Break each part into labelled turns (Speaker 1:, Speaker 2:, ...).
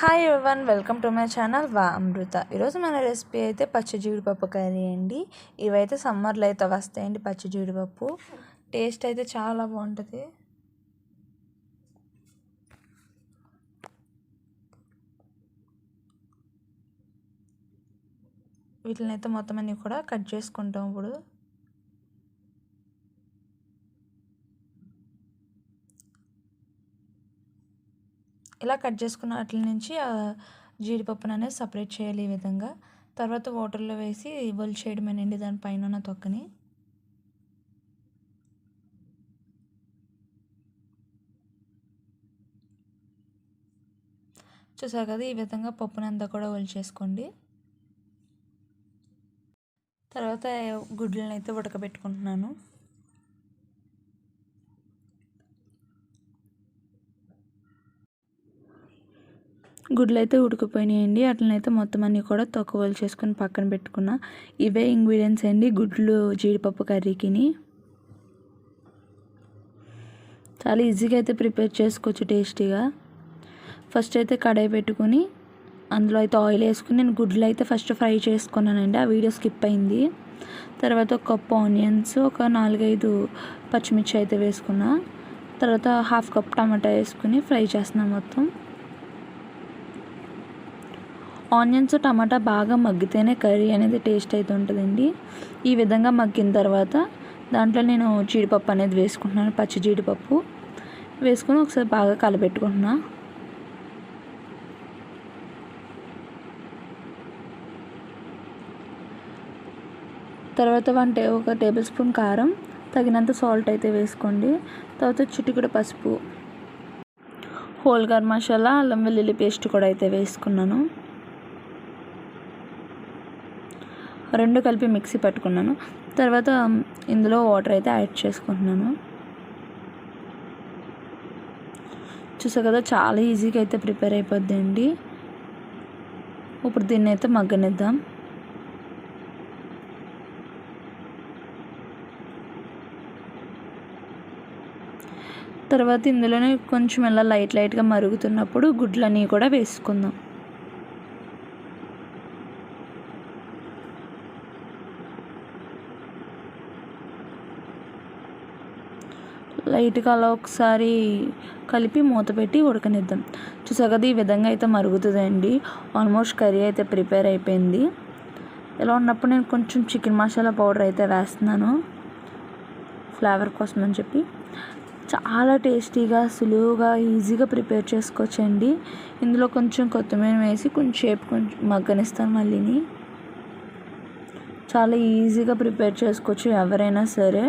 Speaker 1: Hi everyone, welcome to my channel వా అమృత. ఈరోజు మన రెసిపీ అయితే పచ్చి జీడిపప్పు కర్రీ అండి. ఇవైతే సమ్మర్లో అయితే వస్తాయండి. పచ్చి జీడిపప్పు టేస్ట్ అయితే చాలా బాగుంటుంది. వీటిని అయితే మొత్తం అన్నీ కూడా కట్ చేసుకుంటాం. ఇప్పుడు ఇలా కట్ చేసుకున్న వాటి నుంచి జీడిపప్పును అనేది సపరేట్ చేయాలి ఈ విధంగా. తర్వాత వాటర్లో వేసి ఒలిచేయడమేనండి దానిపైన ఉన్న తొక్కని. చూసారు కదా, ఈ విధంగా పప్పునంతా కూడా ఒలిచేసుకోండి. తర్వాత గుడ్లను అయితే ఉడకబెట్టుకుంటున్నాను. గుడ్లు అయితే ఉడికిపోయినాయండి. అట్లనైతే మొత్తం అన్నీ కూడా తొక్కవలు చేసుకొని పక్కన పెట్టుకున్నా. ఇవే ఇంగ్రీడియంట్స్ అండి గుడ్లు జీడిపప్పు కర్రీకి. చాలా ఈజీగా అయితే ప్రిపేర్ చేసుకోవచ్చు, టేస్టీగా. ఫస్ట్ అయితే కడాయి పెట్టుకుని అందులో అయితే ఆయిల్ వేసుకుని నేను గుడ్లు అయితే ఫస్ట్ ఫ్రై చేసుకున్నానండి. ఆ వీడియో స్కిప్ అయింది. తర్వాత ఒక కప్ ఆనియన్స్, ఒక 4-5 పచ్చిమిర్చి అయితే వేసుకున్నా. తర్వాత హాఫ్ కప్ టమాటా వేసుకుని ఫ్రై చేస్తున్నాను మొత్తం. ఆనియన్స్ టమాటా బాగా మగ్గితేనే కర్రీ అనేది టేస్ట్ అయితే ఉంటుందండి. ఈ విధంగా మగ్గిన తర్వాత దాంట్లో నేను జీడిపప్పు అనేది వేసుకుంటున్నాను. పచ్చి జీడిపప్పు వేసుకొని ఒకసారి బాగా కలపెట్టుకుంటున్నా. తర్వాత ఒక టేబుల్ స్పూన్ కారం, తగినంత సాల్ట్ అయితే వేసుకోండి. తర్వాత చిటికెడు పసుపు, హోల్ గరం మసాలా, అల్లం వెల్లుల్లి పేస్ట్ కూడా అయితే వేసుకున్నాను. రెండు కలిపి మిక్సీ పట్టుకున్నాను. తర్వాత ఇందులో వాటర్ అయితే యాడ్ చేసుకుంటున్నాను. చూసారు కదా, చాలా ఈజీగా అయితే ప్రిపేర్ అయిపోద్దండి. ఇప్పుడు దీన్ని అయితే మగ్గనిద్దాం. తర్వాత ఇందులోనే కొంచెం ఇలా లైట్గా మరుగుతున్నప్పుడు గుడ్లన్నీ కూడా వేసుకుందాం. లైట్గా అలా ఒకసారి కలిపి మూత పెట్టి ఉడకనిద్దాం. చూసారు కదా, ఈ విధంగా అయితే మరుగుతుందండి. ఆల్మోస్ట్ కర్రీ అయితే ప్రిపేర్ అయిపోయింది. ఇలా ఉన్నప్పుడు నేను కొంచెం చికెన్ మసాలా పౌడర్ అయితే వేస్తున్నాను, ఫ్లేవర్ కోసం అని చెప్పి. చాలా టేస్టీగా, సులువుగా, ఈజీగా ప్రిపేర్ చేసుకోవచ్చండి. ఇందులో కొంచెం కొత్తిమీర వేసి కొంచెం మగ్గనిస్తాను మళ్ళీని. చాలా ఈజీగా ప్రిపేర్ చేసుకోవచ్చు ఎవరైనా సరే.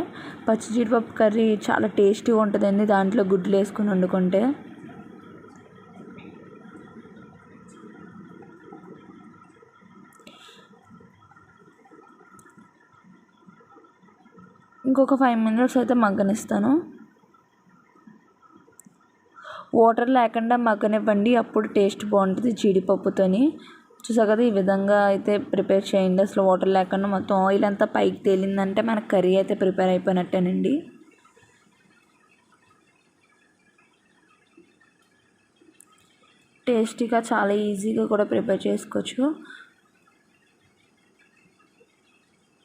Speaker 1: పచ్చి జీడిపప్పు కర్రీ చాలా టేస్టీగా ఉంటుందండి దాంట్లో గుడ్లు వేసుకొని వండుకుంటే. ఇంకొక 5 minutes అయితే మగ్గనిస్తాను. వాటర్ లేకుండా మగ్గనివ్వండి, అప్పుడు టేస్ట్ బాగుంటుంది జీడిపప్పుతోని. చూసారు కదా, ఈ విధంగా అయితే ప్రిపేర్ చేయండి. అసలు వాటర్ లేకుండా మొత్తం ఆయిల్ అంతా పైకి తేలిందంటే మన కర్రీ అయితే ప్రిపేర్ అయిపోయినట్టేనండి. టేస్టీగా, చాలా ఈజీగా కూడా ప్రిపేర్ చేసుకోవచ్చు.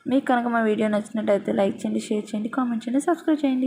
Speaker 1: మీకు కనుక మా వీడియో నచ్చినట్టయితే లైక్ చేయండి, షేర్ చేయండి, కామెంట్ చేయండి, సబ్స్క్రైబ్ చేయండి.